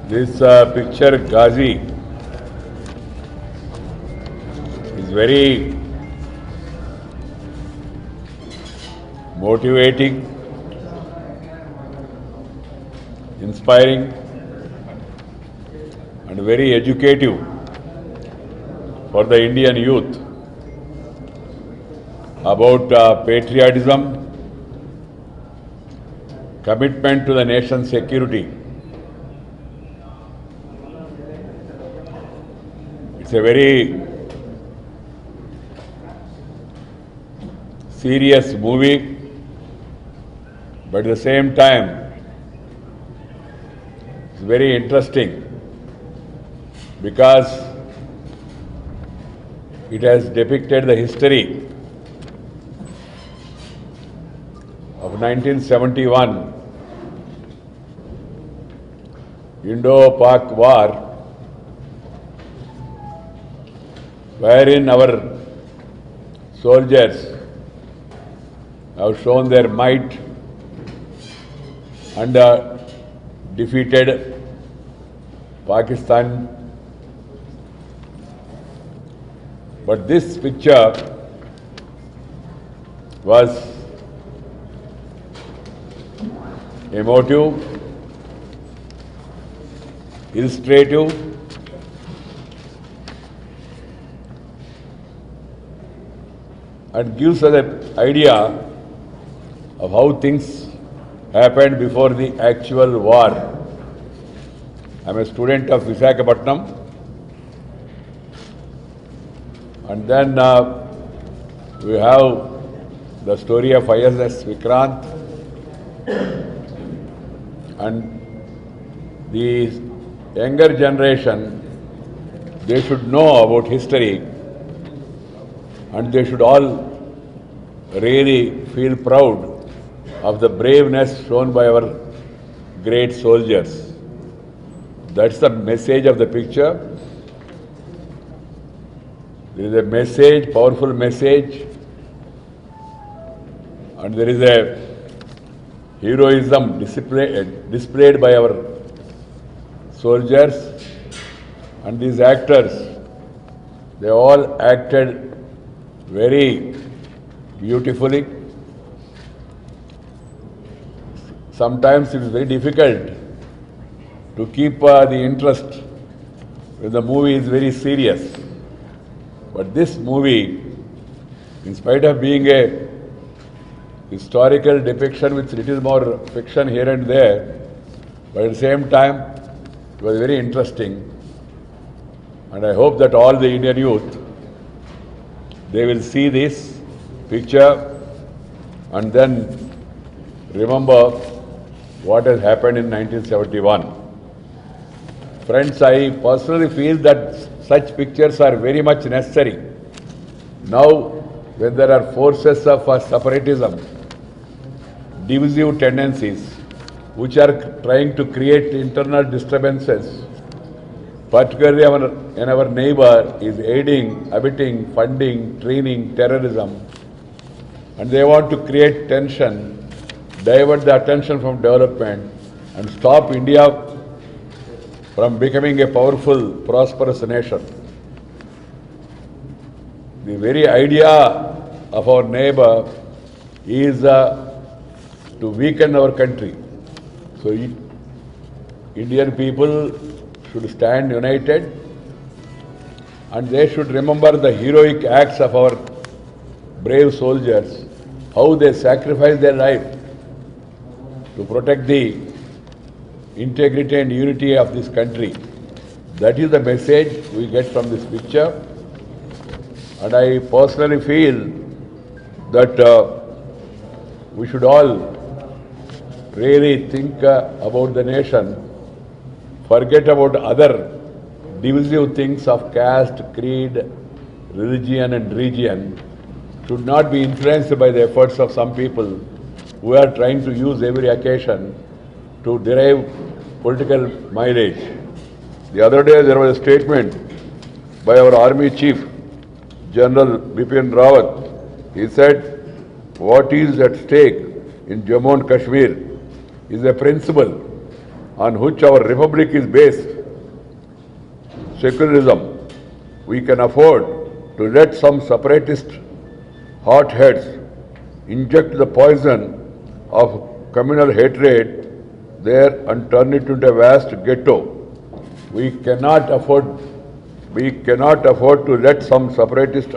This picture, Ghazi, is very motivating, inspiring, and very educative for the Indian youth about patriotism, commitment to the nation's security. It's a very serious movie, but at the same time, it's very interesting because it has depicted the history of 1971 Indo-Pak War, wherein our soldiers have shown their might and defeated Pakistan. But this picture was emotive, illustrative, and gives us an idea of how things happened before the actual war. I am a student of Visakhapatnam, and then we have the story of ISS Vikrant and the younger generation. They should know about history, and they should all really feel proud of the braveness shown by our great soldiers. That's the message of the picture. There is a message, powerful message, and there is a heroism displayed by our soldiers, and these actors, they all acted very beautifully. Sometimes it is very difficult to keep the interest when the movie is very serious. But this movie, in spite of being a historical depiction with little more fiction here and there, but at the same time, it was very interesting. And I hope that all the Indian youth, they will see this picture and then remember what has happened in 1971. Friends, I personally feel that such pictures are very much necessary. Now, when there are forces of separatism, divisive tendencies, which are trying to create internal disturbances, particularly in our neighbor, is aiding, abetting, funding, training terrorism, and they want to create tension, divert the attention from development, and stop India from becoming a powerful, prosperous nation. The very idea of our neighbor is to weaken our country. So Indian people should stand united, and they should remember the heroic acts of our brave soldiers, how they sacrificed their life to protect the integrity and unity of this country. That is the message we get from this picture. And I personally feel that we should all really think about the nation, forget about other divisive things of caste, creed, religion and region, should not be influenced by the efforts of some people who are trying to use every occasion to derive political mileage. The other day there was a statement by our army chief, General Bipin Rawat. He said, what is at stake in Jammu and Kashmir is a principle on which our republic is based, secularism, we can afford to let some separatist hotheads inject the poison of communal hatred there and turn it into a vast ghetto. We cannot afford to let some separatist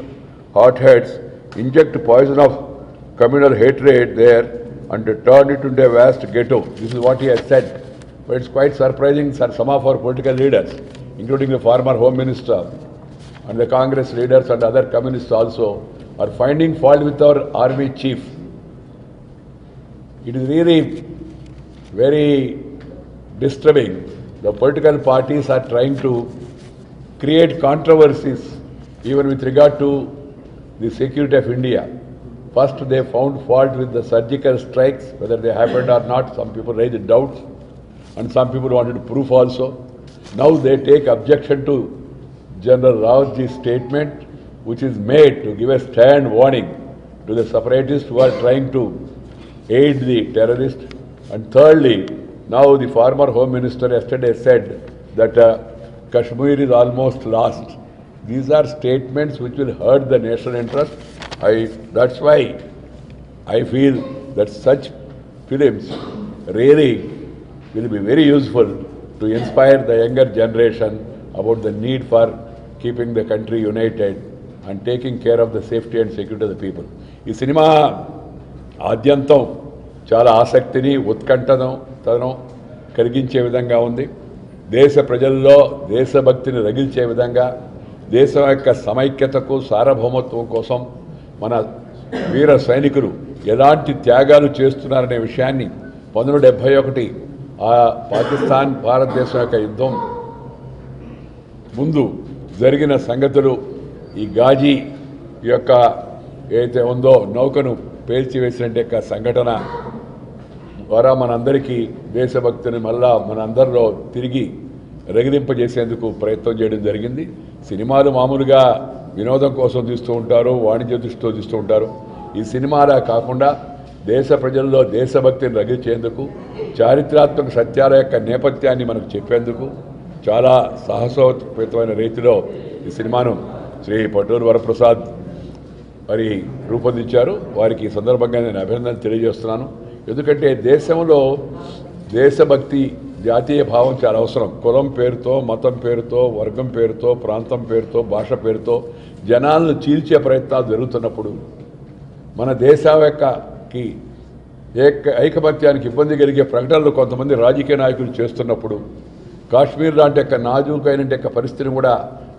hotheads inject poison of communal hatred there and turn it into a vast ghetto. This is what he has said. But it's quite surprising that some of our political leaders, including the former Home Minister and the Congress leaders and other communists also, are finding fault with our army chief. It is really very disturbing. The political parties are trying to create controversies even with regard to the security of India. First they found fault with the surgical strikes, whether they happened or not. Some people raised doubts and some people wanted proof also. Now they take objection to General Rawat's statement, which is made to give a stern warning to the separatists who are trying to aid the terrorists. And thirdly, now the former Home Minister yesterday said that Kashmir is almost lost. These are statements which will hurt the national interest. That's why I feel that such films really will be very useful to inspire the younger generation about the need for keeping the country united and taking care of the safety and security of the people. ఈ cinema ఆద్యంతం చాలా ఆసక్తిని ఉత్కంఠను కలిగించే విధంగా ఉంది. దేశ ప్రజల్లో దేశభక్తిని రగిల్చే విధంగా, దేశం యొక్క సమైక్యతకు సార్వభౌమత్వం కోసం మన వీర సైనికులు ఎలాంటి త్యాగాలు చేస్తున్నారనే విషయాన్ని 1971 ఆ పాకిస్తాన్ భారతదేశం యొక్క యుద్ధం ముందు జరిగిన సంగతులు, ఈ గాజీ యొక్క ఏదైతే ఉందో నౌకను పేల్చివేసినట్టు యొక్క సంఘటన ద్వారా మనందరికీ దేశభక్తిని మళ్ళా మనందరిలో తిరిగి రగిలింపజేసేందుకు ప్రయత్నం చేయడం జరిగింది. సినిమాలు మామూలుగా వినోదం కోసం తీస్తూ ఉంటారు, వాణిజ్య దృష్టితో తీస్తూ ఉంటారు. ఈ సినిమాలా కాకుండా దేశ ప్రజల్లో దేశభక్తిని రగిల్చేందుకు, చారిత్రాత్మక సత్యాల యొక్క నేపథ్యాన్ని మనకు చెప్పేందుకు చాలా సాహసోపేతమైన రీతిలో ఈ సినిమాను శ్రీ పట్టూరు వరప్రసాద్ మరి రూపొందించారు. వారికి ఈ సందర్భంగా నేను అభినందనలు తెలియజేస్తున్నాను. ఎందుకంటే దేశంలో దేశభక్తి, జాతీయ భావం చాలా అవసరం. కులం పేరుతో, మతం పేరుతో, వర్గం పేరుతో, ప్రాంతం పేరుతో, భాష పేరుతో జనాలను చీల్చే ప్రయత్నాలు జరుగుతున్నప్పుడు, మన దేశం యొక్కకి ఐకమత్యానికి ఇబ్బంది కలిగే ప్రకటనలు కొంతమంది రాజకీయ నాయకులు చేస్తున్నప్పుడు, కాశ్మీర్ లాంటి యొక్క నాజూకైన యొక్క పరిస్థితిని కూడా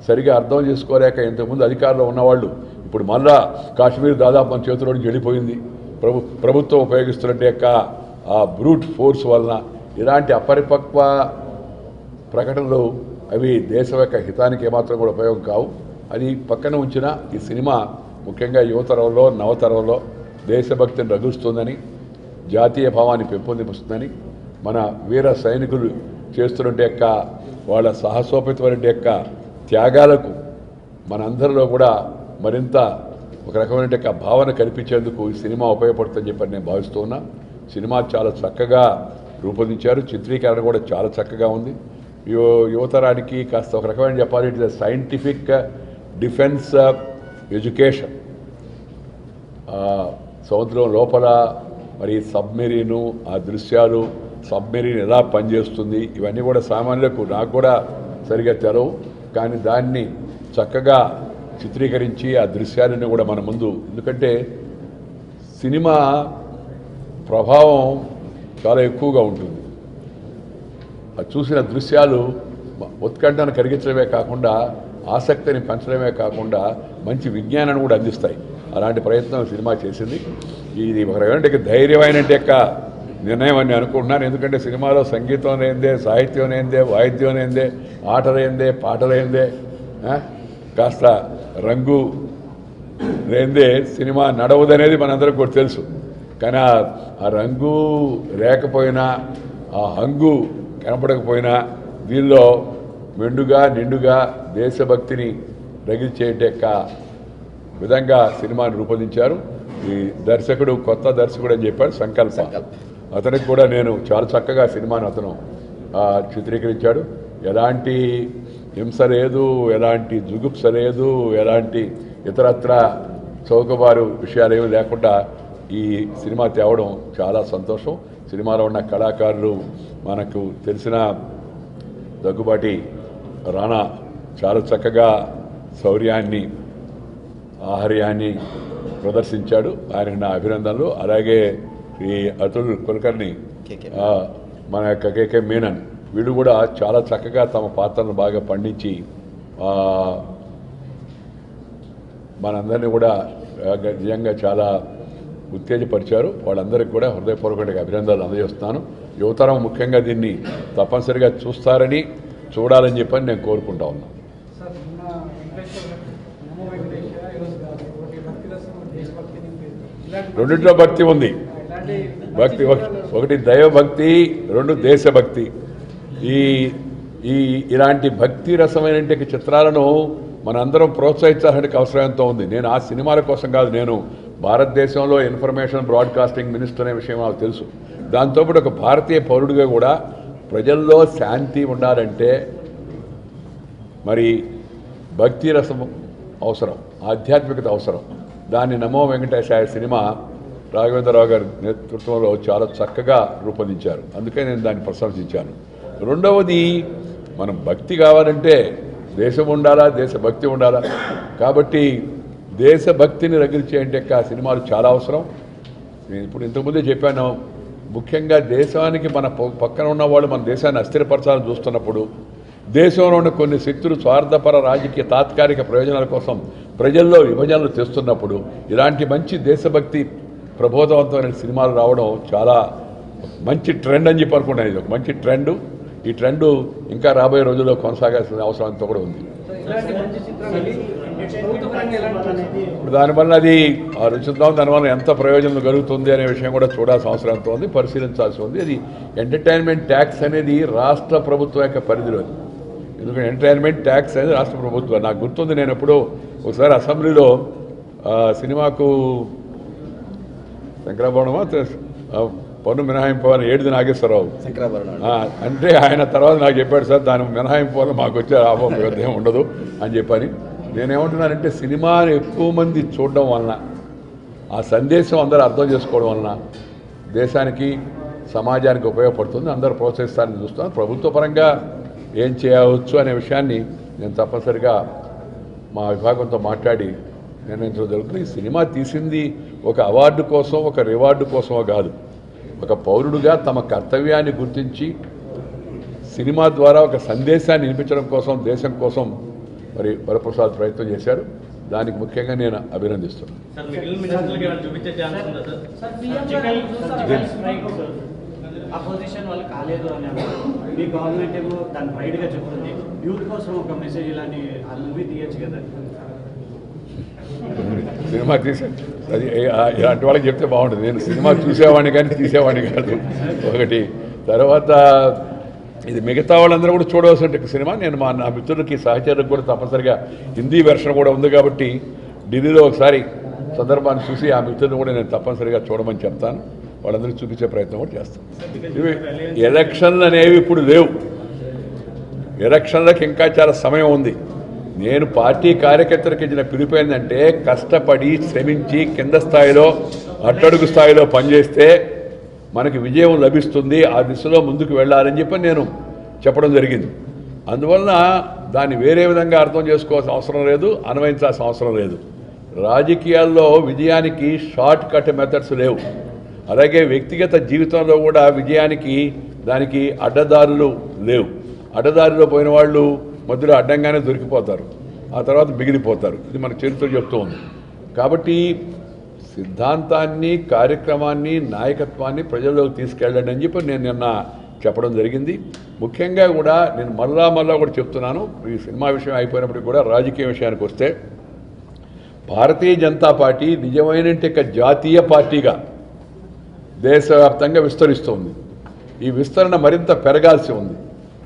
సరిగా అర్థం చేసుకోలేక ఇంతకుముందు అధికారంలో ఉన్నవాళ్ళు ఇప్పుడు మళ్ళా కాశ్మీర్ దాదాపు మన చేతిలో నుంచి వెళ్ళిపోయింది. ప్రభుత్వం ఉపయోగిస్తున్నట్టు యొక్క ఆ బ్రూట్ ఫోర్స్ వలన ఇలాంటి అపరిపక్వ ప్రకటనలు అవి దేశం యొక్క హితానికి ఏమాత్రం కూడా ఉపయోగం కావు. అది పక్కన ఉంచిన ఈ సినిమా ముఖ్యంగా యువతరంలో, నవతరంలో దేశభక్తిని రగులుస్తుందని, జాతీయ భావాన్ని పెంపొందిస్తుందని, మన వీర సైనికులు చేస్తున్నట్టు యొక్క వాళ్ళ సాహసోపేతమైన యొక్క త్యాగాలకు మనందరిలో కూడా మరింత ఒక రకమైన భావన కల్పించేందుకు ఈ సినిమా ఉపయోగపడుతుందని చెప్పి నేను భావిస్తూ ఉన్నా. సినిమా చాలా చక్కగా రూపొందించారు, చిత్రీకరణ కూడా చాలా చక్కగా ఉంది. యువతరానికి కాస్త ఒక రకమైన చెప్పాలి, it is scientific defence education. సముద్రం లోపల మరి సబ్మెరీను, ఆ దృశ్యాలు, సబ్మెరీన్ ఎలా పనిచేస్తుంది, ఇవన్నీ కూడా సామాన్యులకు నాకు కూడా సరిగా తెలవు. కానీ దాన్ని చక్కగా చిత్రీకరించి ఆ దృశ్యాలను కూడా మన ముందు, ఎందుకంటే సినిమా ప్రభావం చాలా ఎక్కువగా ఉంటుంది. అది చూసిన దృశ్యాలు ఉత్కంఠను కలిగించడమే కాకుండా, ఆసక్తిని పెంచడమే కాకుండా మంచి విజ్ఞానాన్ని కూడా అందిస్తాయి. అలాంటి ప్రయత్నం సినిమా చేసింది. ఇది ఒక రకమైన ధైర్యమైన యొక్క నిర్ణయం అని అనుకుంటున్నాను. ఎందుకంటే సినిమాలో సంగీతం లేనిదే, సాహిత్యం లేనిదే, వాయిద్యం లేనిదే, ఆటలేందే, పాటలేందే, కాస్త రంగు లేనిదే సినిమా నడవదనేది మనందరికి కూడా తెలుసు. కానీ ఆ రంగు లేకపోయినా, ఆ హంగు కనపడకపోయినా దీనిలో మెండుగా నిండుగా దేశభక్తిని రగిల్చే యొక్క విధంగా సినిమాను రూపొందించారు. ఈ దర్శకుడు కొత్త దర్శకుడు అని చెప్పాడు, సంకల్ప. అతనికి కూడా నేను చాలా చక్కగా సినిమాను అతను చిత్రీకరించాడు. ఎలాంటి హింస లేదు, ఎలాంటి జుగుప్స లేదు, ఎలాంటి ఇతరత్ర చౌకబారు విషయాలు ఏమీ లేకుండా ఈ సినిమా తేవడం చాలా సంతోషం. సినిమాలో ఉన్న కళాకారులు మనకు తెలిసిన దగ్గుబాటి రానా చాలా చక్కగా శౌర్యాన్ని ఆహార్యాన్ని ప్రదర్శించాడు. ఆయనకు నా అభినందనలు. అలాగే ఈ అతుల్ కులకర్ణి, మన యొక్క కేకే మీనన్, వీళ్ళు కూడా చాలా చక్కగా తమ పాత్రను బాగా పండించి మనందరినీ కూడా నిజంగా చాలా ఉత్తేజపరిచారు. వాళ్ళందరికీ కూడా హృదయపూర్వకంగా అభినందనలు అందజేస్తున్నాను. యువతరం ముఖ్యంగా దీన్ని తప్పనిసరిగా చూస్తారని, చూడాలని చెప్పని నేను కోరుకుంటా ఉన్నాను. రెండింటిలో భక్తి ఉంది. భక్తి ఒకటి దైవభక్తి, రెండు దేశభక్తి. ఇలాంటి భక్తి రసమైన చిత్రాలను మనందరం ప్రోత్సహించాల్సిన అవసరం ఎంతో ఉంది. నేను ఆ సినిమాల కోసం కాదు, నేను భారతదేశంలో ఇన్ఫర్మేషన్ బ్రాడ్కాస్టింగ్ మినిస్టర్ అనే విషయం నాకు తెలుసు. దాంతోపాటు ఒక భారతీయ పౌరుడిగా కూడా ప్రజల్లో శాంతి ఉండాలంటే మరి భక్తి రసం అవసరం, ఆధ్యాత్మికత అవసరం. దాన్ని నమో వెంకటేశాయ సినిమా రాఘవేంద్రరావు గారి నేతృత్వంలో చాలా చక్కగా రూపొందించారు. అందుకే నేను దాన్ని ప్రశంసించాను. రెండవది, మనం భక్తి కావాలంటే దేశం ఉండాలా, దేశభక్తి ఉండాలా. కాబట్టి దేశభక్తిని రగిల్చేంటే ఆ సినిమాలు చాలా అవసరం. నేను ఇప్పుడు ఇంతకుముందే చెప్పాను, ముఖ్యంగా దేశానికి మన పక్కన ఉన్నవాళ్ళు మన దేశాన్ని అస్థిరపరచాలని చూస్తున్నప్పుడు, దేశంలో ఉన్న కొన్ని శక్తులు స్వార్థపర రాజకీయ తాత్కాలిక ప్రయోజనాల కోసం ప్రజల్లో విభజనలు తెస్తున్నప్పుడు ఇలాంటి మంచి దేశభక్తి ప్రబోధవంతమైన సినిమాలు రావడం చాలా మంచి ట్రెండ్ అని చెప్పి అనుకుంటాను. ఇది ఒక మంచి ట్రెండ్. ఈ ట్రెండ్ ఇంకా రాబోయే రోజుల్లో కొనసాగాల్సిన అవసరం అంతా కూడా ఉంది. ఇప్పుడు దానివల్ల అది ఆలోచిద్దాం, దానివల్ల ఎంత ప్రయోజనం కలుగుతుంది అనే విషయం కూడా చూడాల్సిన అవసరం ఎంతో ఉంది, పరిశీలించాల్సి ఉంది. అది ఎంటర్టైన్మెంట్ ట్యాక్స్ అనేది రాష్ట్ర ప్రభుత్వం యొక్క పరిధిలో. ఎందుకంటే ఎంటర్టైన్మెంట్ ట్యాక్స్ అనేది రాష్ట్ర ప్రభుత్వం. నాకు గుర్తుంది, నేను ఎప్పుడో ఒకసారి అసెంబ్లీలో సినిమాకు శంకరాభరణమా పన్ను మినహాయింపు అని ఏడుది నాగేశ్వరరావు అంటే ఆయన తర్వాత నాకు చెప్పాడు, సార్ దాని మినహాయింపు వల్ల మాకు వచ్చే లాభం పెద్ద ఉండదు అని చెప్పని. నేనేమంటున్నానంటే సినిమాని ఎక్కువ మంది చూడడం వలన, ఆ సందేశం అందరూ అర్థం చేసుకోవడం వలన దేశానికి సమాజానికి ఉపయోగపడుతుంది. అందరూ ప్రోత్సహిస్తారని చూస్తాను. ప్రభుత్వ పరంగా ఏం చేయవచ్చు అనే విషయాన్ని నేను తప్పనిసరిగా మా విభాగంతో మాట్లాడి నిర్ణయించడం జరుగుతుంది. ఈ సినిమా తీసింది ఒక అవార్డు కోసం, ఒక రివార్డు కోసమో కాదు. ఒక పౌరుడుగా తమ కర్తవ్యాన్ని గుర్తించి సినిమా ద్వారా ఒక సందేశాన్ని వినిపించడం కోసం, దేశం కోసం మరి వరప్రసాద్ ప్రయత్నం చేశారు. దానికి ముఖ్యంగా నేను అభినందిస్తున్నాను. అపోజిషన్ వాళ్ళు కాలేదు అని మీ గవర్నమెంట్ ఏమో దాన్ని రైట్గా చెప్తుంది. యూత్ కోసం ఒక మెసేజ్ ఇలాంటి ఆ మూవీ తీయచ్చు కదా. సినిమా తీసే అది ఇలాంటి వాళ్ళకి చెప్తే బాగుంటుంది. నేను సినిమా చూసేవాడిని కానీ తీసేవాడిని కాదు ఒకటి. తర్వాత ఇది మిగతా వాళ్ళందరూ కూడా చూడవలసిన సినిమా. నేను నా మిత్రులకి సహచరులకు కూడా తప్పనిసరిగా హిందీ వెర్షన్ కూడా ఉంది కాబట్టి ఢిల్లీలో ఒకసారి సందర్భాన్ని చూసి ఆ మిత్రులను కూడా నేను తప్పనిసరిగా చూడమని చెప్తాను. వాళ్ళందరికీ చూపించే ప్రయత్నం కూడా చేస్తాం. ఇవి ఎలక్షన్లు అనేవి ఇప్పుడు లేవు. ఎలక్షన్లకు ఇంకా చాలా సమయం ఉంది. నేను పార్టీ కార్యకర్తలకు ఇచ్చిన పిలుపు ఏంటంటే కష్టపడి శ్రమించి కింద స్థాయిలో అట్టడుగు స్థాయిలో పనిచేస్తే మనకి విజయం లభిస్తుంది. ఆ దిశలో ముందుకు వెళ్ళాలని చెప్పి నేను చెప్పడం జరిగింది. అందువలన దాన్ని వేరే విధంగా అర్థం చేసుకోవాల్సిన అవసరం లేదు, అన్వయించాల్సిన అవసరం లేదు. రాజకీయాల్లో విజయానికి షార్ట్ కట్ మెథడ్స్ లేవు. అలాగే వ్యక్తిగత జీవితంలో కూడా విజయానికి దానికి అడ్డదారులు లేవు. అడ్డదారిలో పోయిన వాళ్ళు మధ్యలో అడ్డంగానే దొరికిపోతారు, ఆ తర్వాత మిగిలిపోతారు. ఇది మన చరిత్ర చెప్తూ ఉంది. కాబట్టి సిద్ధాంతాన్ని, కార్యక్రమాన్ని, నాయకత్వాన్ని ప్రజల్లోకి తీసుకెళ్ళండి అని చెప్పి నేను నిన్న చెప్పడం జరిగింది. ముఖ్యంగా కూడా నేను మళ్ళా కూడా చెప్తున్నాను, ఈ సినిమా విషయం అయిపోయినప్పటికీ కూడా రాజకీయ విషయానికి వస్తే భారతీయ జనతా పార్టీ నిజమైన జాతీయ పార్టీగా దేశవ్యాప్తంగా విస్తరిస్తుంది. ఈ విస్తరణ మరింత పెరగాల్సి ఉంది.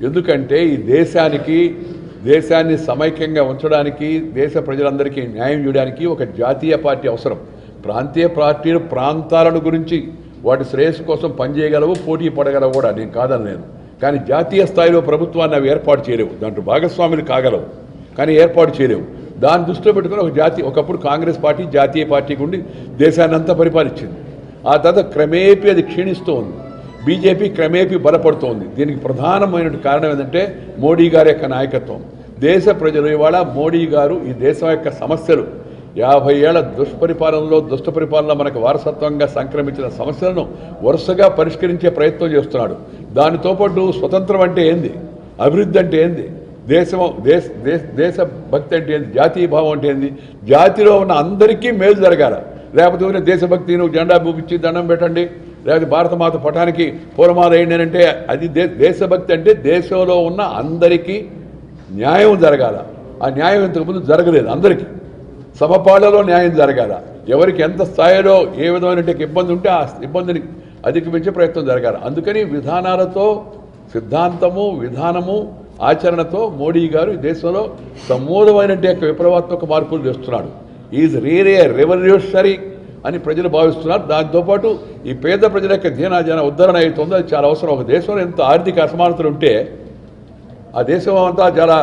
ఎందుకంటే ఈ దేశాన్ని సమైక్యంగా ఉంచడానికి, దేశ ప్రజలందరికీ న్యాయం చేయడానికి ఒక జాతీయ పార్టీ అవసరం. ప్రాంతీయ పార్టీలు ప్రాంతాలను గురించి వాటి శ్రేయస్సు కోసం పనిచేయగలవు, పోటీ పడగలవు కూడా, నేను కాదని. కానీ జాతీయ స్థాయిలో ప్రభుత్వాన్ని అవి ఏర్పాటు చేయలేవు, దాంట్లో భాగస్వాములు కాగలవు కానీ ఏర్పాటు చేయలేవు. దాన్ని దృష్టిలో పెట్టుకుని ఒకప్పుడు కాంగ్రెస్ పార్టీ జాతీయ పార్టీకి ఉండి దేశాన్ని అంతా పరిపాలించింది. ఆ తర్వాత క్రమేపీ అది క్షీణిస్తూ ఉంది. బీజేపీ క్రమేపీ బలపడుతోంది. దీనికి ప్రధానమైన కారణం ఏంటంటే మోడీ గారి యొక్క నాయకత్వం. దేశ ప్రజలు ఇవాళ మోడీ గారు ఈ దేశం యొక్క సమస్యలు 50 ఏళ్ల దుష్ట పరిపాలనలో మనకు వారసత్వంగా సంక్రమించిన సమస్యలను వరుసగా పరిష్కరించే ప్రయత్నం చేస్తున్నాడు. దానితో పాటు స్వతంత్రం అంటే ఏంది, అభివృద్ధి అంటే ఏంది, దేశభక్తి అంటే ఏంది, జాతీయ భావం అంటే ఏంది, జాతిలో ఉన్న అందరికీ మేలు జరగాల. లేకపోతే దేశభక్తి నువ్వు జెండా చూపించి దండం పెట్టండి, లేకపోతే భారతమాత పటానికి పూలమాల వేయండి అంటే అది దేశభక్తి అంటే దేశంలో ఉన్న అందరికీ న్యాయం జరగాల. ఆ న్యాయం ఇంతకుముందు జరగలేదు. అందరికీ సమపాళ్లలో న్యాయం జరగాల. ఎవరికి ఎంత స్థాయిలో ఏ విధమైన ఇబ్బంది ఉంటే ఆ ఇబ్బందిని అధిగమించే ప్రయత్నం జరగాలి. అందుకని విధానాలతో సిద్ధాంతము విధానము ఆచరణతో మోడీ గారు ఈ దేశంలో సమూలమైన విప్లవాత్మక మార్పులు చేస్తున్నాడు. ఈజ్ రియలీ ఏ రెవల్యూషనరీ అని ప్రజలు భావిస్తున్నారు. దాంతోపాటు ఈ పేద ప్రజల యొక్క దీనాజన ఉద్ధరణ అవుతుందో అది చాలా అవసరం. ఒక దేశంలో ఎంత ఆర్థిక అసమానతలు ఉంటే ఆ దేశం అంతా చాలా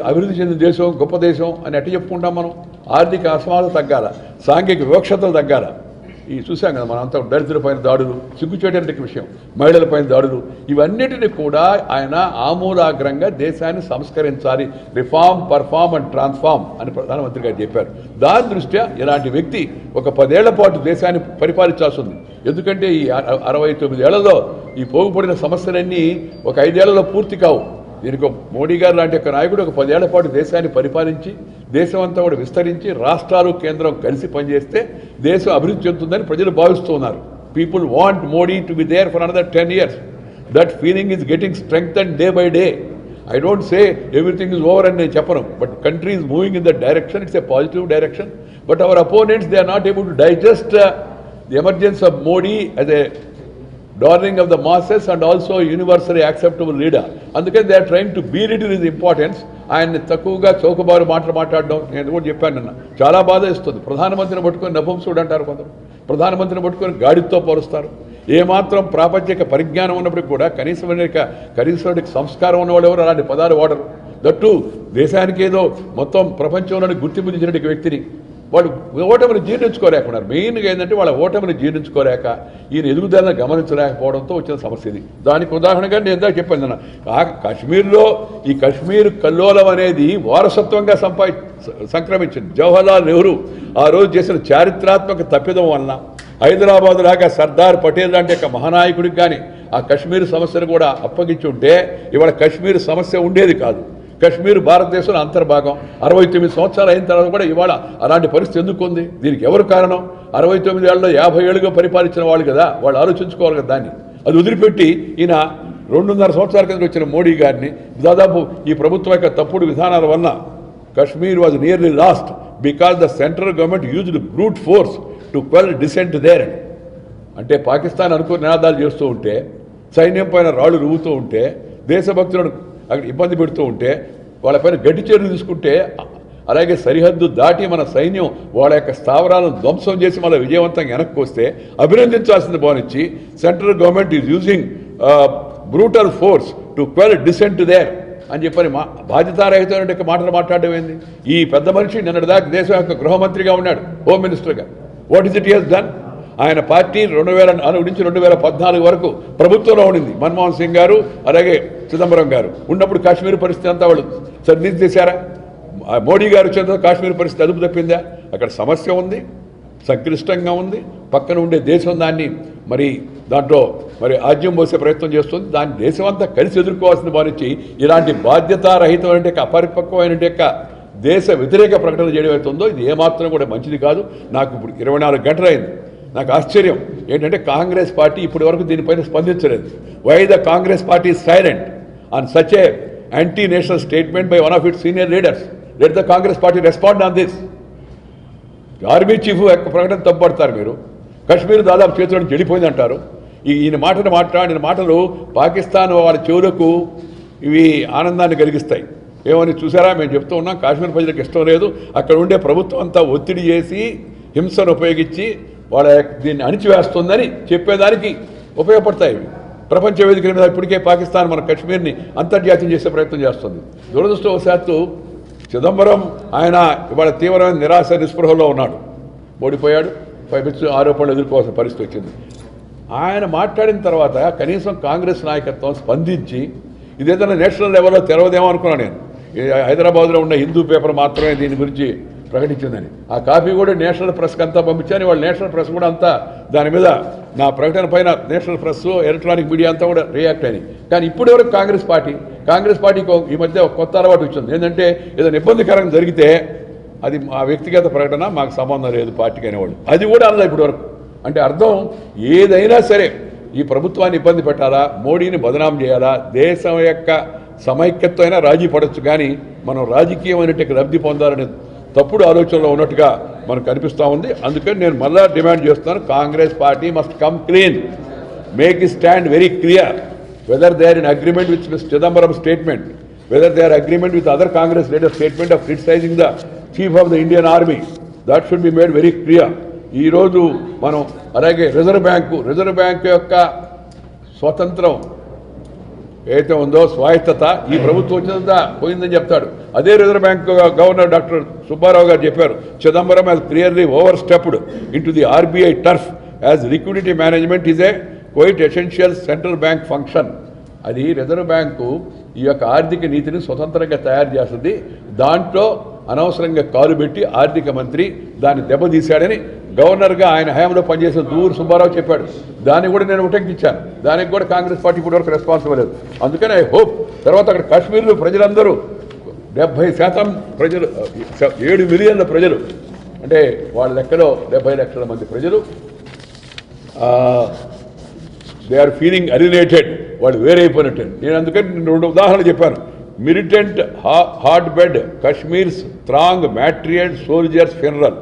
అభివృద్ధి చెందిన దేశం, గొప్ప దేశం అని ఎట్లా చెప్పుకుంటాం మనం? ఆర్థిక అసమానత తగ్గాల, సాంఘిక వివక్షతలు తగ్గాల. ఈ చూసాం కదా మనం అంతా దళితులపైన దాడులు, సిగ్గుచేటటువంటి విషయం, మహిళలపైన దాడులు, ఇవన్నిటిని కూడా ఆయన ఆమూలాగ్రంగా దేశాన్ని సంస్కరించాలి, రిఫార్మ్ పర్ఫార్మ్ అండ్ ట్రాన్స్ఫార్మ్ అని ప్రధానమంత్రి గారు చెప్పారు. దాని దృష్ట్యా ఇలాంటి వ్యక్తి ఒక 10 ఏళ్ల పాటు దేశాన్ని పరిపాలించాల్సి ఉంది. ఎందుకంటే ఈ 69 ఏళ్లలో ఈ పోగుపడిన సమస్యలన్నీ ఒక 5 ఏళ్లలో పూర్తి కావు. దీనికి మోడీ గారు లాంటి ఒక నాయకుడు ఒక 10 ఏళ్ల పాటు దేశాన్ని పరిపాలించి దేశం అంతా కూడా విస్తరించి రాష్ట్రాలు కేంద్రం కలిసి పనిచేస్తే దేశం అభివృద్ధి చెందుతుందని ప్రజలు భావిస్తూ ఉన్నారు. People want Modi to be there for another 10 years. That feeling is getting strengthened day by day. I don't say everything is over అని నేను చెప్పను, but country is moving in that direction. It's a positive direction. But our opponents they are not able to digest the emergency of Modi as a darling of the masses and also universally acceptable leader. అందుకని they are trying to beat his importance. ఆయన్ని తక్కువగా చౌకబారు మాట్లాడడం నేను కూడా చెప్పాను నిన్న, చాలా బాధ ఇస్తుంది. ప్రధానమంత్రిని పట్టుకొని నపుంసుడు అంటారు కొందరు, ప్రధానమంత్రిని పట్టుకొని గాడితో పోలుస్తారు. ఏమాత్రం ప్రాపంచిక పరిజ్ఞానం ఉన్నప్పటికీ కూడా కనీసం సంస్కారం ఉన్నవాళ్ళు ఎవరు అలాంటి పదాలు వాడరు. దట్టు దేశానికి ఏదో మొత్తం ప్రపంచంలోని గుర్తింపు ఇచ్చినటువంటి వ్యక్తిని వాళ్ళు ఓటమిని జీర్ణించుకోలేకున్నారు. మెయిన్గా ఏంటంటే వాళ్ళ ఓటమిని జీర్ణించుకోలేక ఈయన ఎదుగుదలను గమనించలేకపోవడంతో వచ్చిన సమస్య ఇది. దానికి ఉదాహరణగా నేను ఇందాక చెప్పాను, కాశ్మీర్లో ఈ కాశ్మీర్ కల్లోలం అనేది వారసత్వంగా సంక్రమించింది. జవహర్లాల్ నెహ్రూ ఆ రోజు చేసిన చారిత్రాత్మక తప్పిదం వలన హైదరాబాద్ లాగా సర్దార్ పటేల్ లాంటి ఒక మహానాయకుడికి కానీ ఆ కాశ్మీర్ సమస్యను కూడా అప్పగించి ఉంటే ఇవాళ కాశ్మీర్ సమస్య ఉండేది కాదు. కాశ్మీర్ భారతదేశంలో అంతర్భాగం. 69 సంవత్సరాలు అయిన తర్వాత కూడా ఇవాళ అలాంటి పరిస్థితి ఎందుకు ఉంది? దీనికి ఎవరు కారణం? 69 ఏళ్ళలో 50 ఏళ్ళుగా పరిపాలించిన వాళ్ళు కదా, వాళ్ళు ఆలోచించుకోవాలి కదా దాన్ని. అది వదిలిపెట్టి ఈయన 2.5 సంవత్సరాల కింద వచ్చిన మోడీ గారిని దాదాపు ఈ ప్రభుత్వం యొక్క తప్పుడు విధానాల వల్ల Kashmir was nearly lost because the central government used brute force to quell dissent there. అంటే పాకిస్తాన్ అనుకుని నినాదాలు చేస్తూ ఉంటే, సైన్యం పైన రాళ్ళు రువ్వుతూ ఉంటే, దేశభక్తులను అక్కడ ఇబ్బంది పెడుతూ ఉంటే, వాళ్ళపైన గట్టి చర్యలు తీసుకుంటే, అలాగే సరిహద్దు దాటి మన సైన్యం వాళ్ళ యొక్క స్థావరాలను ధ్వంసం చేసి మళ్ళీ విజయవంతంగా వెనక్కి వస్తే అభినందించాల్సింది భావించి central government is using brutal force to quell dissent there అని చెప్పని బాధ్యతారహితమైన మాటలు మాట్లాడడం ఏంది? ఈ పెద్ద మనిషి నిన్నటిదాకా దేశం యొక్క గృహమంత్రిగా ఉన్నాడు, హోమ్ మినిస్టర్గా. What is it he has done? ఆయన పార్టీ 2004 నుంచి 2014 వరకు ప్రభుత్వంలో ఉండింది. మన్మోహన్ సింగ్ గారు అలాగే చిదంబరం గారు ఉన్నప్పుడు కాశ్మీర్ పరిస్థితి అంతా వాళ్ళు సర్దీస్ చేశారా? మోడీ గారు వచ్చిన కాశ్మీర్ పరిస్థితి అదుపు తప్పిందా? అక్కడ సమస్య ఉంది, సంక్లిష్టంగా ఉంది. పక్కన ఉండే దేశం దాన్ని దాంట్లో ఆజ్యం పోసే ప్రయత్నం చేస్తుంది. దాన్ని దేశం అంతా కలిసి ఎదుర్కోవాల్సిన భావించి ఇలాంటి బాధ్యతారహితమైన అపరిపక్వమైన దేశ వ్యతిరేక ప్రకటన చేయడం అవుతుందో ఇది ఏమాత్రం కూడా మంచిది కాదు. నాకు ఇప్పుడు 24 గంటలు అయింది. నాకు ఆశ్చర్యం ఏంటంటే కాంగ్రెస్ పార్టీ ఇప్పటి వరకు దీనిపైన స్పందించలేదు. Why the Congress party silent on such a anti national statement by one of its senior leaders? Let the Congress party respond on this. Army chief యొక్క ప్రకటన తప్పుపడతారు మీరు. కాశ్మీర్ దాదాపు చేతులను చెడిపోయింది అంటారు. ఈయన మాట్లాడిన మాటలు పాకిస్తాన్ వాళ్ళ చెవులకు ఇవి ఆనందాన్ని కలిగిస్తాయి. ఏమని చూసారా? మేము చెప్తూ ఉన్నాం, కాశ్మీర్ ప్రజలకు ఇష్టం లేదు, అక్కడ ఉండే ప్రభుత్వం అంతా ఒత్తిడి చేసి హింసను ఉపయోగించి వాళ్ళ దీన్ని అణిచివేస్తుందని చెప్పేదానికి ఉపయోగపడతాయి. ప్రపంచ వేదికల మీద ఇప్పటికే పాకిస్తాన్ మన కశ్మీర్ని అంతర్జాతీయం చేసే ప్రయత్నం చేస్తుంది. దురదృష్టవశాత్తు చిదంబరం ఆయన ఇవాళ తీవ్రమైన నిరాశ నిస్పృహలో ఉన్నాడు, ఓడిపోయాడు, పైపించి ఆరోపణలు ఎదుర్కోవాల్సిన పరిస్థితి వచ్చింది. ఆయన మాట్లాడిన తర్వాత కనీసం కాంగ్రెస్ నాయకత్వం స్పందించి ఇదేదైనా నేషనల్ లెవెల్లో తెరవదేమో అనుకున్నాను నేను. హైదరాబాద్లో ఉన్న హిందూ పేపర్ మాత్రమే దీని గురించి ప్రకటించిందని. ఆ కాపీ కూడా నేషనల్ ప్రెస్కి అంతా పంపించాను. వాళ్ళు నేషనల్ ప్రెస్ కూడా అంతా దాని మీద నా ప్రకటన పైన నేషనల్ ప్రెస్, ఎలక్ట్రానిక్ మీడియా అంతా కూడా రియాక్ట్ అయినాయి. కానీ ఇప్పుడు వరకు కాంగ్రెస్ పార్టీకి ఈ మధ్య ఒక కొత్త అలవాటు వచ్చింది. ఏంటంటే ఏదైనా ఇబ్బందికరంగా జరిగితే అది ఆ వ్యక్తిగత ప్రకటన, మాకు సంబంధం లేదు పార్టీకి అనేవాళ్ళు. అది కూడా అనలే ఇప్పుడు వరకు. అంటే అర్థం ఏదైనా సరే ఈ ప్రభుత్వాన్ని ఇబ్బంది పెట్టాలా, మోడీని బదనాం చేయాలా, దేశం యొక్క సమైక్యత్వం అయినా రాజీ పడవచ్చు, కానీ మనం రాజకీయమైనటువంటి లబ్ధి పొందాలనే తప్పుడు ఆలోచనలో ఉన్నట్టుగా మనకు కనిపిస్తూ ఉంది. అందుకని నేను మళ్ళా డిమాండ్ చేస్తున్నాను, Congress party must come clean, make it stand very clear whether they are in agreement with mister Chidambaram statement, whether they are agreement with other Congress leader statement of criticising the chief of the Indian army. That should be made very clear. ఈరోజు మనం అలాగే reserve bank యొక్క స్వతంత్రం ఏదైతే ఉందో, స్వాయత్తత ఈ ప్రభుత్వం వచ్చినంత పోయిందని చెప్తాడు. అదే reserve bank governor doctor Subbarao గారు చెప్పారు, Chidambaram has clearly overstepped into the RBI turf as liquidity management is a quite essential central bank function. అది రిజర్వ్ బ్యాంకు ఈ యొక్క ఆర్థిక నీతిని స్వతంత్రంగా తయారు చేస్తుంది. దాంట్లో అనవసరంగా కాలు పెట్టి ఆర్థిక మంత్రి దాన్ని దెబ్బతీశాడని గవర్నర్గా ఆయన హయాంలో పనిచేసిన దూరు సుబ్బారావు చెప్పాడు. దాన్ని కూడా నేను ఉటంకించాను. దానికి కూడా కాంగ్రెస్ పార్టీ ఇప్పటి వరకు రెస్పాన్సిబుల్ లేదు. అందుకని ఐ హోప్ తర్వాత అక్కడ కాశ్మీర్లో ప్రజలందరూ 70% ప్రజలు, 7 మిలియన్ల ప్రజలు, అంటే వాళ్ళ లెక్కలో 70 లక్షల మంది ప్రజలు దే ఆర్ ఫీలింగ్ అలినేటెడ్, వాళ్ళు వేరైపోయినట్టు. నేను అందుకని 2 ఉదాహరణలు చెప్పాను. Militant hot bed Kashmir's throng martyred soldiers funeral.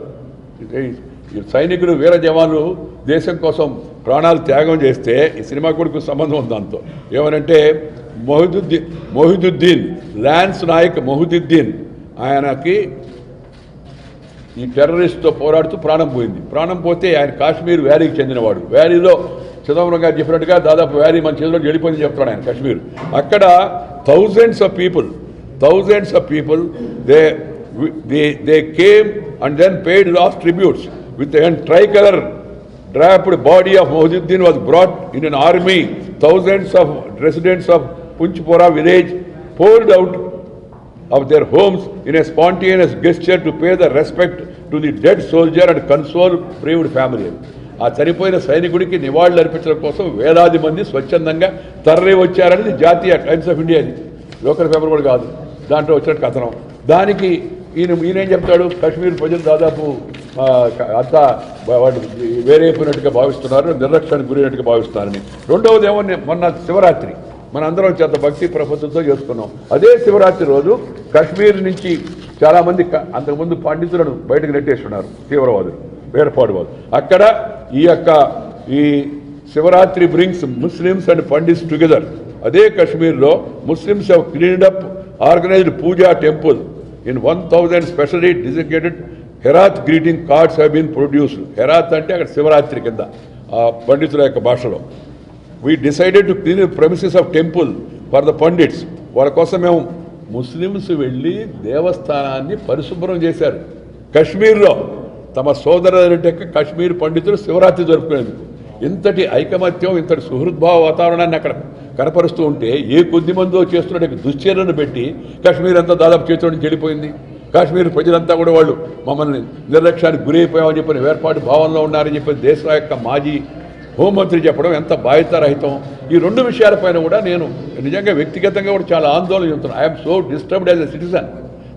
సైనికులు, వీర జవాన్లు దేశం కోసం ప్రాణాలు త్యాగం చేస్తే ఈ సినిమా కూడా సంబంధం ఉంది దాంతో. ఏమనంటే మొహిదుద్దీన్ లాన్స్ నాయక్ మొహిదుద్దీన్, ఆయనకి ఈ టెర్రరిస్ట్తో పోరాడుతూ ప్రాణం పోయింది. ప్రాణం పోతే ఆయన కాశ్మీర్ వ్యాలీకి చెందినవాడు. వ్యాలీలో చిదంబరం గారు చెప్పినట్టుగా దాదాపు వ్యాలీ మన చేతిలో వెళ్ళిపోయింది చెప్తాడు ఆయన. కాశ్మీర్ అక్కడ thousands of people they came and then paid lost tributes with the tricolor draped body of Mohiduddin was brought in an army. Thousands of residents of Punchpora village poured out of their homes in a spontaneous gesture to pay the respect to the dead soldier and console bereaved family. ఆ చనిపోయిన సైనికుడికి నివాళులు అర్పించడం కోసం వేలాది మంది స్వచ్ఛందంగా తరలి వచ్చారనేది జాతీయ టైమ్స్ ఆఫ్ ఇండియాది, లోకల్ పేపర్ కూడా కాదు. దాంట్లో వచ్చినట్టు కథనం. దానికి ఈయనేం చెప్తాడు, కాశ్మీర్ ప్రజలు దాదాపు అంతా వాళ్ళు వేరైపోయినట్టుగా భావిస్తున్నారు, నిర్లక్ష్యానికి గురైనట్టుగా భావిస్తున్నారని. రెండవది ఏమో మొన్న శివరాత్రి మన అందరం చేత భక్తి ప్రపత్తులతో చేసుకున్నాం. అదే శివరాత్రి రోజు కాశ్మీర్ నుంచి చాలామంది అంతకుముందు పండితులను బయటకు నెట్టేస్తున్నారు తీవ్రవాదులు, వేరపాటువాదు. అక్కడ ఈ Shivaratri brings Muslims and Pandits together. అదే కాశ్మీర్లో Muslims have cleaned up organised puja temple in 1000 specially designated Herath greeting cards have been produced. Herath అంటే అక్కడ శివరాత్రి కింద పండితుల యొక్క భాషలో. We decided to clean premises of temple for the Pandits. వాళ్ళ కోసం మేము ముస్లిమ్స్ వెళ్ళి దేవస్థానాన్ని పరిశుభ్రం చేశారు. కాశ్మీర్లో తమ సోదరులంటే కాశ్మీర్ పండితులు శివరాత్రి జరుపుకునేందుకు ఇంతటి ఐకమత్యం, ఇంతటి సుహృద్భావ వాతావరణాన్ని అక్కడ కనపరుస్తూ ఉంటే ఏ కొద్ది మందో చేస్తున్నట్టు దుశ్చర్యను పెట్టి కాశ్మీర్ అంతా దాదాపు చేతిలో నుంచి వెళ్ళిపోయింది. కాశ్మీర్ ప్రజలంతా కూడా వాళ్ళు మమ్మల్ని నిర్లక్ష్యానికి గురైపోయామని చెప్పిన వేర్పాటు భావనలో ఉన్నారని చెప్పి దేశం యొక్క మాజీ హోంమంత్రి చెప్పడం ఎంత బాధ్యతారహితం. ఈ 2 విషయాలపైన కూడా నేను నిజంగా వ్యక్తిగతంగా కూడా చాలా ఆందోళన చెందుతున్నాను. I'm so disturbed as a citizen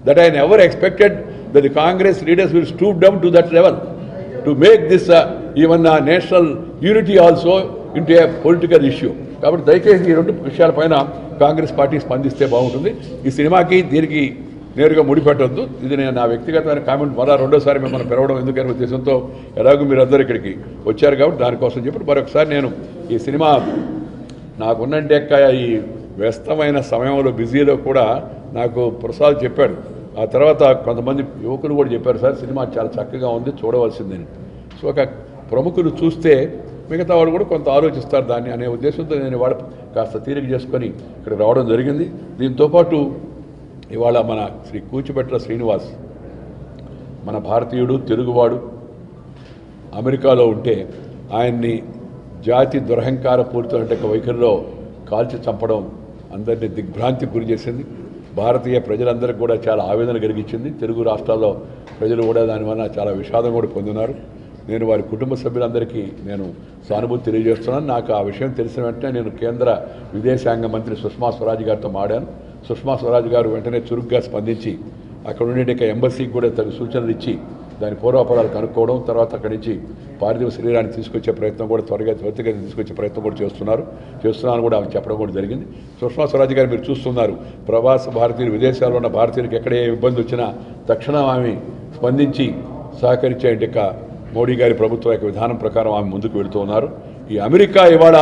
that I never expected that the Congress leaders will stoop down to that level to make this even national unity also into a political issue. కాబట్టి దయచేసి ఈ 2 విషయాలపైన Congress party స్పందిస్తే బాగుంటుంది. ఈ సినిమాకి దీనికి నేరుగా ముడిపెట్టొద్దు. ఇది నేను నా వ్యక్తిగతమైన కామెంట్. మళ్ళీ రెండోసారి మిమ్మల్ని పిలవడం ఎందుకనే ఉద్దేశంతో ఎలాగో మీరు అందరూ ఇక్కడికి వచ్చారు కాబట్టి దానికోసం చెప్పి మరొకసారి నేను ఈ సినిమా నాకున్నంటే ఈ వ్యస్తమైన సమయంలో బిజీలో కూడా నాకు ప్రసాద్ చెప్పాడు. ఆ తర్వాత కొంతమంది యువకులు కూడా చెప్పారు, సార్ సినిమా చాలా చక్కగా ఉంది, చూడవలసిందని. సో ఒక ప్రముఖులు చూస్తే మిగతా వాళ్ళు కూడా కొంత ఆలోచిస్తారు దాన్ని అనే ఉద్దేశంతో నేను ఇవాళ కాస్త తీరిక చేసుకొని ఇక్కడ రావడం జరిగింది. దీంతోపాటు ఇవాళ మన శ్రీ కూచిపెట్ల శ్రీనివాస్ మన భారతీయుడు, తెలుగువాడు, అమెరికాలో ఉంటే ఆయన్ని జాతి దురహంకారపూరిత వైఖరిలో కాల్చి చంపడం అందరినీ దిగ్భ్రాంతికి గురి చేసింది. భారతీయ ప్రజలందరికీ కూడా చాలా ఆవేదన కలిగించింది. తెలుగు రాష్ట్రాల్లో ప్రజలు కూడా దానివల్ల చాలా విషాదం కూడా పొందినారు. నేను వారి కుటుంబ సభ్యులందరికీ నేను సానుభూతి తెలియజేస్తున్నాను. నాకు ఆ విషయం తెలిసిన వెంటనే నేను కేంద్ర విదేశాంగ మంత్రి సుష్మా స్వరాజ్ గారితో మాడాను. సుష్మా స్వరాజ్ గారు వెంటనే చురుగ్గా స్పందించి అక్కడ ఉండే ఎంబసీకి కూడా తగు సూచనలు ఇచ్చి దాని పూర్వాపరాలు కనుక్కోవడం, తర్వాత అక్కడి నుంచి పార్థివ శరీరాన్ని తీసుకొచ్చే ప్రయత్నం కూడా త్వరితగతిన తీసుకొచ్చే ప్రయత్నం కూడా చేస్తున్నాను కూడా ఆమె చెప్పడం కూడా జరిగింది. సుష్మా స్వరాజ్ గారు మీరు చూస్తున్నారు, ప్రవాస భారతీయులు, విదేశాల్లో ఉన్న భారతీయులకు ఎక్కడ ఏ ఇబ్బంది వచ్చినా తక్షణం ఆమె స్పందించి సహకరించే మోడీ గారి ప్రభుత్వం యొక్క విధానం ప్రకారం ఆమె ముందుకు వెళుతూ ఉన్నారు. ఈ అమెరికా ఇవాళ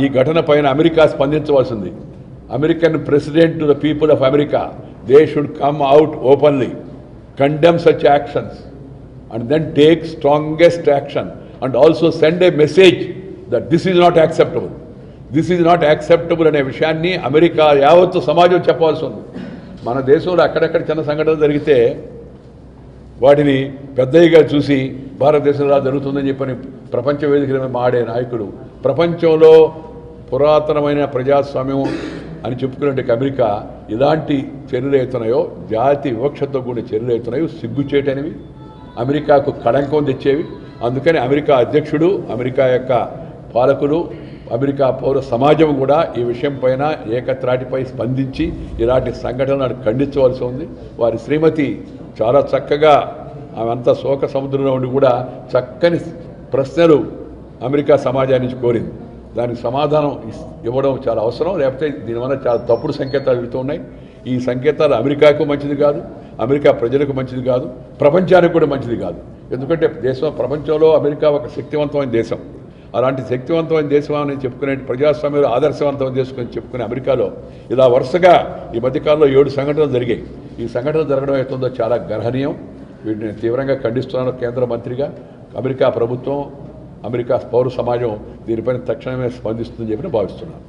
ఈ ఘటన పైన అమెరికా స్పందించవలసింది. American president to the people of America, they should come out openly, condemn such actions and then take strongest action and also send a message that this is not acceptable. This is not acceptable అనే విషయాన్ని America యావత్తు సమాజం చెప్పాల్సి ఉంది. మన దేశంలో అక్కడక్కడ చిన్న సంఘటనలు జరిగితే వాటిని పెద్దగా చూసి భారతదేశంలో జరుగుతుందని చెప్పని ప్రపంచ వేదికల మాడే నాయకుడు, ప్రపంచంలో పురాతనమైన ప్రజాస్వామ్యం అని చెప్పుకునే అమెరికా ఇలాంటి చర్యలు అవుతున్నాయో, జాతి వివక్షతో కూడిన చర్యలు అవుతున్నాయో సిగ్గుచేటనివి, అమెరికాకు కళంకం తెచ్చేవి. అందుకని అమెరికా అధ్యక్షుడు, అమెరికా యొక్క పాలకులు, అమెరికా పౌర సమాజం కూడా ఈ విషయం పైన ఏకత్రాటిపై స్పందించి ఇలాంటి సంఘటనలను ఖండించవలసి ఉంది. వారి శ్రీమతి చాలా చక్కగా ఆమె అంతా శోక సముద్రంలో ఉండి కూడా చక్కని ప్రశ్నలు అమెరికా సమాజాన్ని నుంచి కోరింది. దానికి సమాధానం ఇవ్వడం చాలా అవసరం, లేకపోతే దీనివల్ల చాలా తప్పుడు సంకేతాలు వెళుతూ ఉన్నాయి. ఈ సంకేతాలు అమెరికాకు మంచిది కాదు, అమెరికా ప్రజలకు మంచిది కాదు, ప్రపంచానికి కూడా మంచిది కాదు. ఎందుకంటే ప్రపంచంలో అమెరికా ఒక శక్తివంతమైన దేశం. అలాంటి శక్తివంతమైన దేశం అని చెప్పుకునే, ప్రజాస్వామ్యంలో ఆదర్శవంతమైన దేశం అని చెప్పుకునే అమెరికాలో ఇలా వరుసగా ఈ మధ్యకాలంలో 7 సంఘటనలు జరిగాయి. ఈ సంఘటనలు జరగడం అవుతుందో చాలా గర్హనీయం. వీటిని తీవ్రంగా ఖండిస్తున్నాను. కేంద్ర మంత్రిగా అమెరికా ప్రభుత్వం, అమెరికా పౌర సమాజం దీనిపైన తక్షణమే స్పందిస్తుందని చెప్పి భావిస్తున్నాను.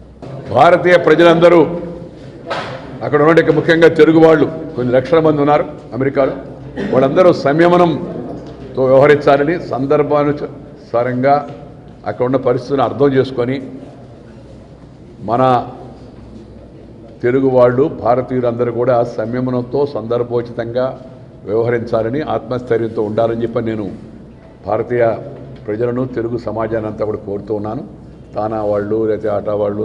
భారతీయ ప్రజలందరూ అక్కడ ఉన్న ముఖ్యంగా తెలుగు వాళ్ళు కొన్ని లక్షల మంది ఉన్నారు అమెరికాలో. వాళ్ళందరూ సంయమనంతో వ్యవహరించాలని, సందర్భానుసారంగా అక్కడ ఉన్న పరిస్థితులను అర్థం చేసుకొని మన తెలుగు వాళ్ళు, భారతీయులందరూ కూడా సంయమనంతో సందర్భోచితంగా వ్యవహరించాలని, ఆత్మస్థైర్యంతో ఉండాలని చెప్పి నేను భారతీయ ప్రజలను, తెలుగు సమాజాన్ని అంతా కూడా కోరుతూ ఉన్నాను. తానా వాళ్ళు, లేకపోతే ఆటా వాళ్ళు,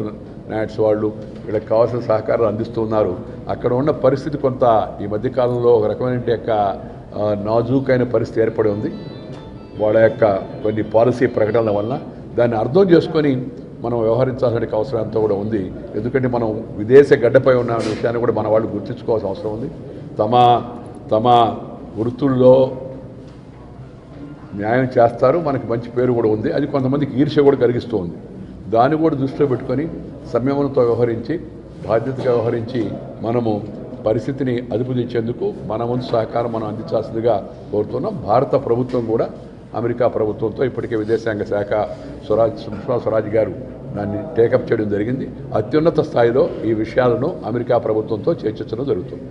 నాట్స్ వాళ్ళు వీళ్ళకి కావాల్సిన సహకారాలు అందిస్తూ ఉన్నారు. అక్కడ ఉన్న పరిస్థితి కొంత ఈ మధ్యకాలంలో ఒక రకమైన నాజూకైన పరిస్థితి ఏర్పడి ఉంది. వాళ్ళ యొక్క కొన్ని పాలసీ ప్రకటనల వలన దాన్ని అర్థం చేసుకొని మనం వ్యవహరించాల్సిన అవసరం అంతా కూడా ఉంది. ఎందుకంటే మనం విదేశ గడ్డపై ఉన్న విషయాన్ని కూడా మన వాళ్ళు గుర్తించుకోవాల్సిన అవసరం ఉంది. తమ వృత్తుల్లో న్యాయం చేస్తారు, మనకి మంచి పేరు కూడా ఉంది. అది కొంతమందికి ఈర్ష్య కూడా కలిగిస్తూ ఉంది. దాన్ని కూడా దృష్టిలో పెట్టుకొని సంయమనంతో వ్యవహరించి, బాధ్యతగా వ్యవహరించి మనము పరిస్థితిని అదుపు తెచ్చేందుకు మన వంతు సహకారం మనం అందించాల్సిందిగా కోరుతున్నాం. భారత ప్రభుత్వం కూడా అమెరికా ప్రభుత్వంతో ఇప్పటికే విదేశాంగ శాఖ సుష్మా స్వరాజ్ గారు దాన్ని టేకప్ చేయడం జరిగింది. అత్యున్నత స్థాయిలో ఈ విషయాలను అమెరికా ప్రభుత్వంతో చర్చించడం జరుగుతుంది.